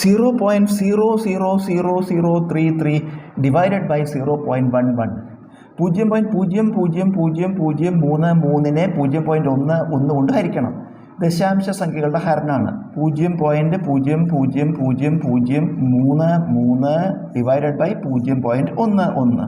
0.00033 divided by 0.11. 0.00033നെ 0.11 കൊണ്ട് ഹരിക്കണം. ദശാംശ സംഖ്യകളുടെ ഹരണമാണ്. 0.00033 divided by 0.11.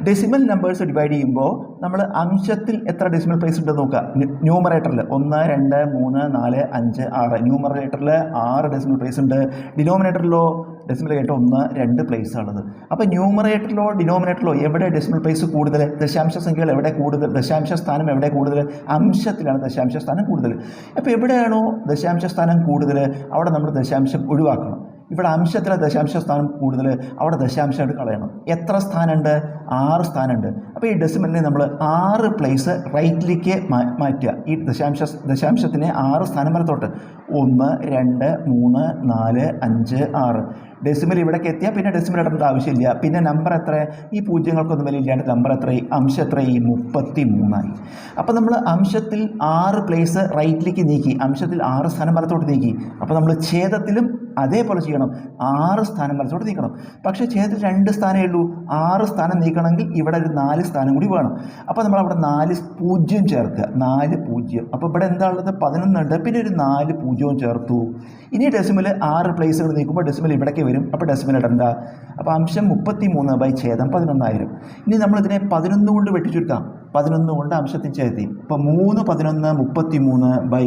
Decimal numbers divide ചെയ്യുമ്പോൾ നമ്മൾ അംശത്തിൽ എത്ര ഡെസിമൽ പ്ലേസ് ഉണ്ടെന്ന് നോക്കുക. ന്യൂമറേറ്ററിൽ 1 2 3 4 5 6 ന്യൂമറേറ്ററിൽ 6 ഡെസിമൽ പ്ലേസ് ഉണ്ട്. ഡിനോമിനേറ്ററിലോ ഡെസിമൽ ആയിട്ട് 1 2 പ്ലേസ് ആണത്. അപ്പോൾ ന്യൂമറേറ്ററിലോ ഡിനോമിനേറ്ററിലോ എവിടെ ഡെസിമൽ പ്ലേസ് കൂടുതൽ, ദശാംശ സംഖ്യകൾ എവിടെ കൂടുതൽ, ദശാംശ സ്ഥാനം എവിടെ കൂടുതൽ, അംശത്തിലാണ് ദശാംശ സ്ഥാനം കൂടുതൽ. അപ്പോൾ എവിടെയാണോ ദശാംശ സ്ഥാനം കൂടുതൽ അവിടെ നമ്മൾ ദശാംശം ഒഴിവാക്കണം. ഇവിടെ അംശത്തിലെ ദശാംശ സ്ഥാനം കൂടുതൽ അവിടെ ദശാംശമായിട്ട് കളയണം. എത്ര സ്ഥാനമുണ്ട്? 6 സ്ഥാനമുണ്ട്. അപ്പോൾ ഈ ഡെസിമലിനെ നമ്മൾ 6 പ്ലേസ് റൈറ്റിലേക്ക് മാറ്റുക. ഈ ദശാംശത്തിനെ 6 സ്ഥാനം വലത്തോട്ട് 1 2 3 4 5 6. ഡെസിമൽ ഇവിടേക്ക് എത്തിയാൽ പിന്നെ ഡെസിമൽ ഇടേണ്ട ആവശ്യമില്ല. പിന്നെ നമ്പർ എത്ര? ഈ പൂജ്യങ്ങൾക്കൊന്നും വിലയില്ലാണ്ട് നമ്പർ എത്രയായി? അംശം എത്രയായി? 33. അപ്പോൾ നമ്മൾ അംശത്തിൽ 6 പ്ലേസ് റൈറ്റിലേക്ക് നീക്കി, അംശത്തിൽ 6 സ്ഥാനം വലത്തോട്ട് നീക്കി. അപ്പോൾ നമ്മൾ ഛേദത്തിലും അതേപോലെ ചെയ്യണം, 6 സ്ഥാനം വലത്തോട്ട് നീക്കണം. പക്ഷേ ഛേദത്തിൽ 2 സ്ഥാനമേ ഉള്ളൂ. 6 സ്ഥാനം നീക്കണമെങ്കിൽ ഇവിടെ ഒരു 4 സ്ഥാനം കൂടി വേണം. അപ്പോൾ നമ്മൾ അവിടെ 4 0 ചേർക്കുക. 4 0. അപ്പോൾ ഇവിടെ എന്താ ഉള്ളത്? 11 ഉണ്ട്. പിന്നെ ഒരു 4 0 ചേർത്തു. ഇനി ഡെസിമൽ 6 പ്ലേസുകൾ നീക്കുമ്പോൾ ഡെസിമൽ ഇവിടേക്ക് വരും. അപ്പോൾ ഡെസിമൽ ഇടണ്ട. അപ്പോൾ അംശം 33 ബൈ ഛേദം 11,000. ഇനി നമ്മളിതിനെ 11 കൊണ്ട് വെട്ടിച്ചുരുക്കാം. 11 കൊണ്ട് അംശത്തിൽ ചേർത്തി. അപ്പോൾ 3 11 33 ബൈ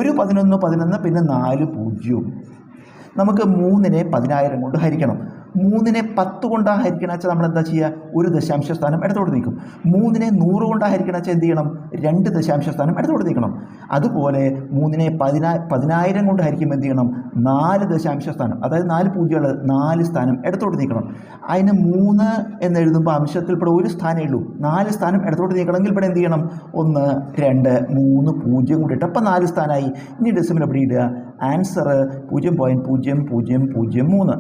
1 11 11 പിന്നെ 4 0. നമുക്ക് 3നെ 10,000 കൊണ്ട് ഹരിക്കണം. 3നെ 10 കൊണ്ടാണ് ഹരിക്കണം വെച്ചാൽ നമ്മൾ എന്താ ചെയ്യുക? ഒരു ദശാംശ സ്ഥാനം ഇടത്തോട്ട് നീക്കും. 3നെ 100 കൊണ്ടാണ് ഹരിക്കണം വെച്ചാൽ എന്ത് ചെയ്യണം? 2 ദശാംശ സ്ഥാനം ഇടത്തോട്ട് നീക്കണം. അതുപോലെ 3നെ 10,000 കൊണ്ട് ഹരിക്കുമ്പോൾ എന്ത് ചെയ്യണം? 4 ദശാംശ സ്ഥാനം, അതായത് 4 പൂജ്യങ്ങൾ 4 സ്ഥാനം ഇടത്തോട്ട് നീക്കണം. അതിന് 3 എന്ന് എഴുതുമ്പോൾ അംശത്തിൽ ഇവിടെ ഒരു സ്ഥാനമേ ഉള്ളൂ. 4 സ്ഥാനം ഇടത്തോട്ട് നീക്കണമെങ്കിൽ ഇവിടെ എന്ത് ചെയ്യണം? 1 2 3 0 കൂടി ഇട്ട് അപ്പോൾ 4 സ്ഥാനമായി. ഇനി ഡെസിമൽ എവിടെ ഇടുക? ആൻസർ 0.0003.